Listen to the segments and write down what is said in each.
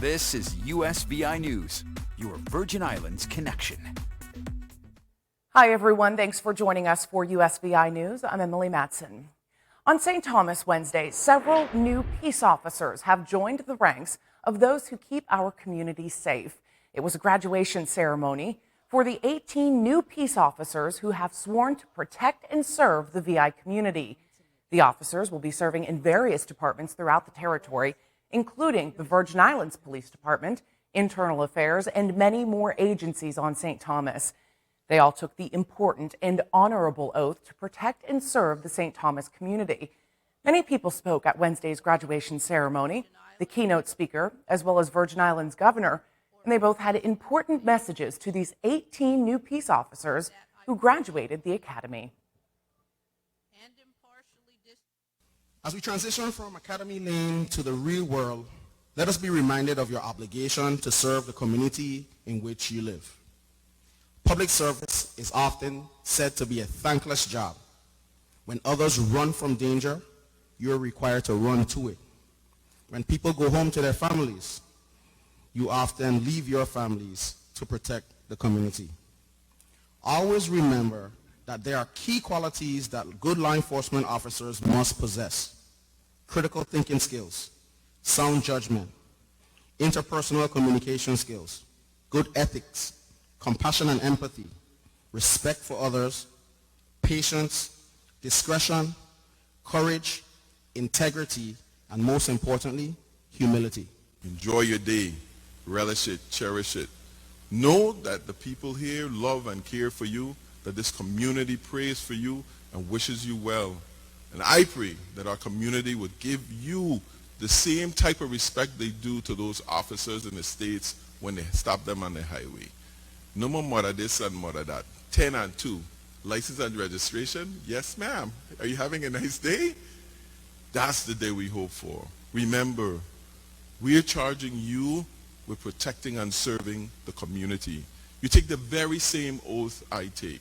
This is USVI News, your Virgin Islands connection. Hi, everyone. Thanks for joining us for USVI News. I'm Emily Matson. On St. Thomas Wednesday, several new peace officers have joined the ranks of those who keep our community safe. It was a graduation ceremony for the 18 new peace officers who have sworn to protect and serve the VI community. The officers will be serving in various departments throughout the territory, including the Virgin Islands Police Department, Internal Affairs, and many more agencies on St. Thomas. They all took the important and honorable oath to protect and serve the St. Thomas community. Many people spoke at Wednesday's graduation ceremony, the keynote speaker, as well as Virgin Islands Governor, and they both had important messages to these 18 new peace officers who graduated the academy. As we transition from Academy Lane to the real world, let us be reminded of your obligation to serve the community in which you live. Public service is often said to be a thankless job. When others run from danger, you're required to run to it. When people go home to their families, you often leave your families to protect the community. Always remember that there are key qualities that good law enforcement officers must possess: critical thinking skills, sound judgment, interpersonal communication skills, good ethics, compassion and empathy, respect for others, patience, discretion, courage, integrity, and most importantly, humility. Enjoy your day, relish it, cherish it. Know that the people here love and care for you, that this community prays for you and wishes you well. And I pray that our community would give you the same type of respect they do to those officers in the States when they stop them on the highway. No more mother this and mother that. 10 and 2. License and registration? Yes, ma'am. Are you having a nice day? That's the day we hope for. Remember, we're charging you with protecting and serving the community. You take the very same oath I take,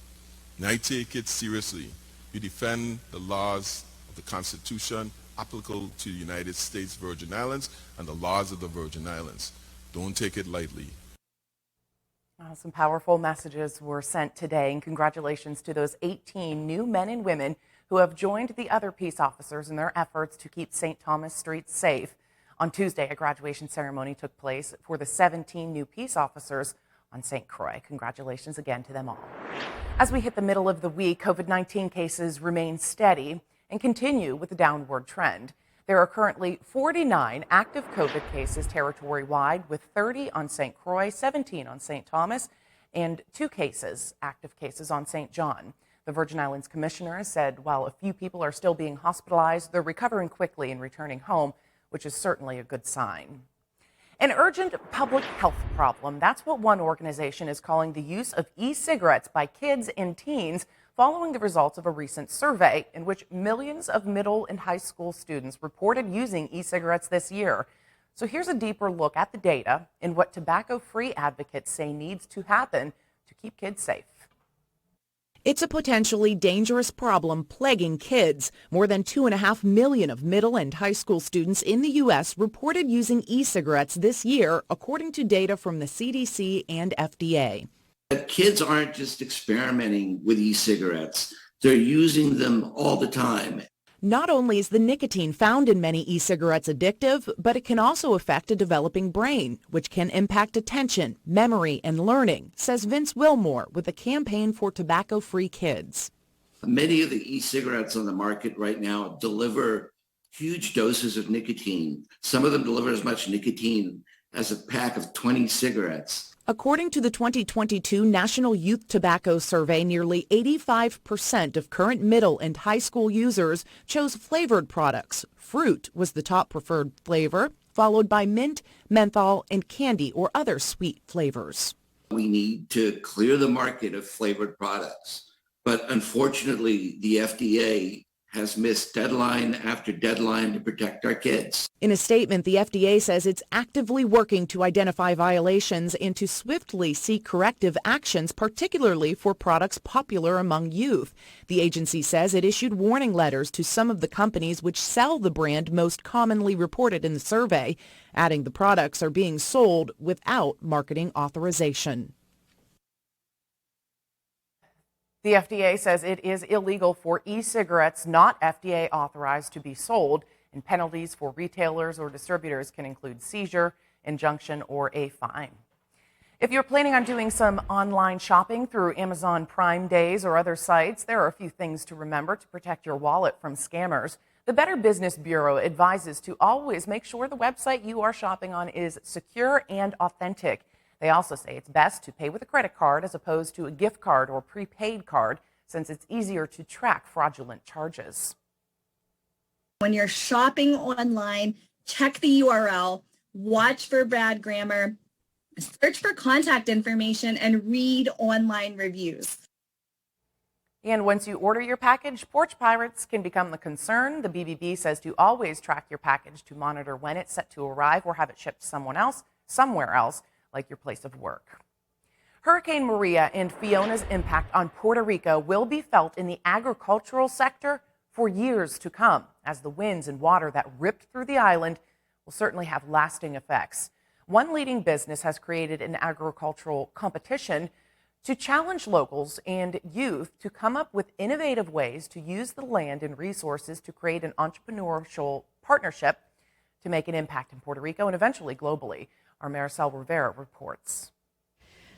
and I take it seriously. You defend the laws of the Constitution applicable to the United States Virgin Islands and the laws of the Virgin Islands. Don't take it lightly. Some powerful messages were sent today, and congratulations to those 18 new men and women who have joined the other peace officers in their efforts to keep St. Thomas streets safe. On Tuesday, a graduation ceremony took place for the 17 new peace officers on St. Croix. Congratulations again to them all. As we hit the middle of the week, COVID-19 cases remain steady and continue with a downward trend. There are currently 49 active COVID cases territory-wide, with 30 on St. Croix, 17 on St. Thomas, and 2 active cases on St. John. The Virgin Islands Commissioner has said while a few people are still being hospitalized, they're recovering quickly and returning home, which is certainly a good sign. An urgent public health problem. That's what one organization is calling the use of e-cigarettes by kids and teens following the results of a recent survey in which millions of middle and high school students reported using e-cigarettes this year. So here's a deeper look at the data and what tobacco-free advocates say needs to happen to keep kids safe. It's a potentially dangerous problem plaguing kids. More than 2.5 million of middle and high school students in the U.S. reported using e-cigarettes this year, according to data from the CDC and FDA. Kids aren't just experimenting with e-cigarettes. They're using them all the time. Not only is the nicotine found in many e-cigarettes addictive, but it can also affect a developing brain, which can impact attention, memory, and learning, says Vince Wilmore with the Campaign for Tobacco-Free Kids. Many of the e-cigarettes on the market right now deliver huge doses of nicotine. Some of them deliver as much nicotine as a pack of 20 cigarettes. According to the 2022 National Youth Tobacco Survey, nearly 85% of current middle and high school users chose flavored products. Fruit was the top preferred flavor, followed by mint, menthol, and candy or other sweet flavors. We need to clear the market of flavored products, but unfortunately, the FDA has missed deadline after deadline to protect our kids. In a statement, the FDA says it's actively working to identify violations and to swiftly seek corrective actions, particularly for products popular among youth. The agency says it issued warning letters to some of the companies which sell the brand most commonly reported in the survey, adding the products are being sold without marketing authorization. The FDA says it is illegal for e-cigarettes not FDA authorized to be sold, and penalties for retailers or distributors can include seizure, injunction, or a fine. If you're planning on doing some online shopping through Amazon Prime Days or other sites, there are a few things to remember to protect your wallet from scammers. The Better Business Bureau advises to always make sure the website you are shopping on is secure and authentic. They also say it's best to pay with a credit card as opposed to a gift card or prepaid card, since it's easier to track fraudulent charges. When you're shopping online, check the URL, watch for bad grammar, search for contact information, and read online reviews. And once you order your package, porch pirates can become the concern. The BBB says to always track your package to monitor when it's set to arrive or have it shipped to somewhere else, like your place of work. Hurricane Maria and Fiona's impact on Puerto Rico will be felt in the agricultural sector for years to come, as the winds and water that ripped through the island will certainly have lasting effects. One leading business has created an agricultural competition to challenge locals and youth to come up with innovative ways to use the land and resources to create an entrepreneurial partnership to make an impact in Puerto Rico and eventually globally. Our Maricel Rivera reports.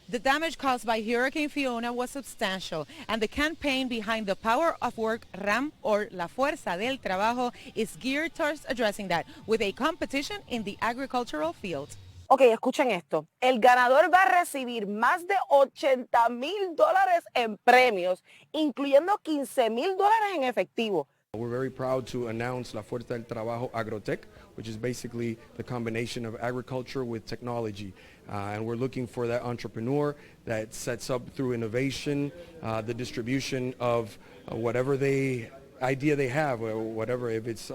The damage caused by Hurricane Fiona was substantial, and the campaign behind the Power of Work RAM, or La Fuerza del Trabajo, is geared towards addressing that with a competition in the agricultural field. Ok, escuchen esto. El ganador va a recibir más de $80,000 en premios, incluyendo $15,000 en efectivo. We're very proud to announce La Fuerza del Trabajo Agrotec, which is basically the combination of agriculture with technology. And we're looking for that entrepreneur that sets up through innovation, the distribution of whatever idea they have, or whatever, if it's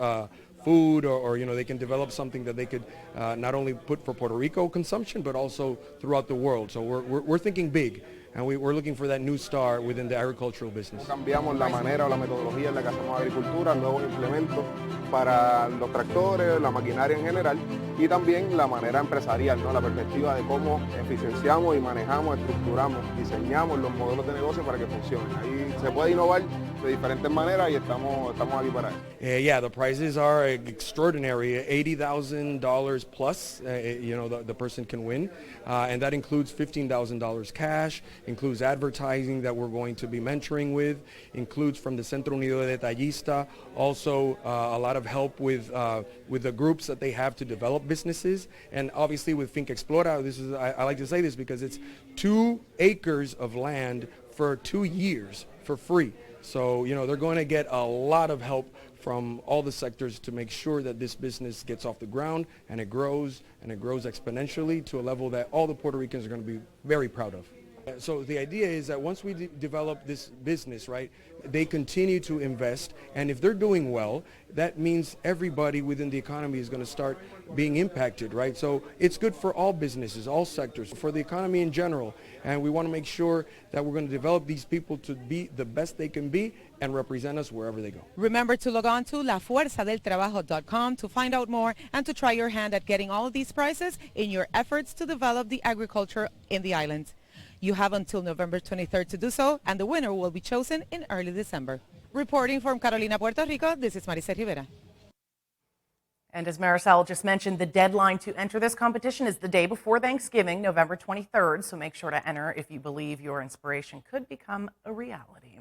food or they can develop something that they could not only put for Puerto Rico consumption, but also throughout the world. So we're thinking big. And we're looking for that new star within the agricultural business. Cambiamos la manera o la metodología en la que hacemos agricultura, nuevos implementos para los tractores, la maquinaria en general y también la manera empresarial, ¿no? La perspectiva de cómo eficienciamos y manejamos, estructuramos, diseñamos los modelos de negocio para que funcionen. Ahí se puede innovar de diferentes maneras y estamos aquí para eso. Yeah, the prizes are extraordinary, $80,000 plus, the person can win, and that includes $15,000 cash, includes advertising that we're going to be mentoring with, includes from the Centro Unido de Detallista, also a lot of help with the groups that they have to develop businesses, and obviously with Finca Explora. I like to say this because it's 2 acres of land for 2 years for free. So, they're going to get a lot of help from all the sectors to make sure that this business gets off the ground and it grows exponentially to a level that all the Puerto Ricans are going to be very proud of. So the idea is that once we develop this business, right, they continue to invest, and if they're doing well, that means everybody within the economy is going to start being impacted, right? So it's good for all businesses, all sectors, for the economy in general, and we want to make sure that we're going to develop these people to be the best they can be and represent us wherever they go. Remember to log on to lafuerzadeltrabajo.com to find out more and to try your hand at getting all of these prizes in your efforts to develop the agriculture in the island. You have until November 23rd to do so, and the winner will be chosen in early December. Reporting from Carolina, Puerto Rico, this is Maricel Rivera. And as Maricel just mentioned, the deadline to enter this competition is the day before Thanksgiving, November 23rd, so make sure to enter if you believe your inspiration could become a reality.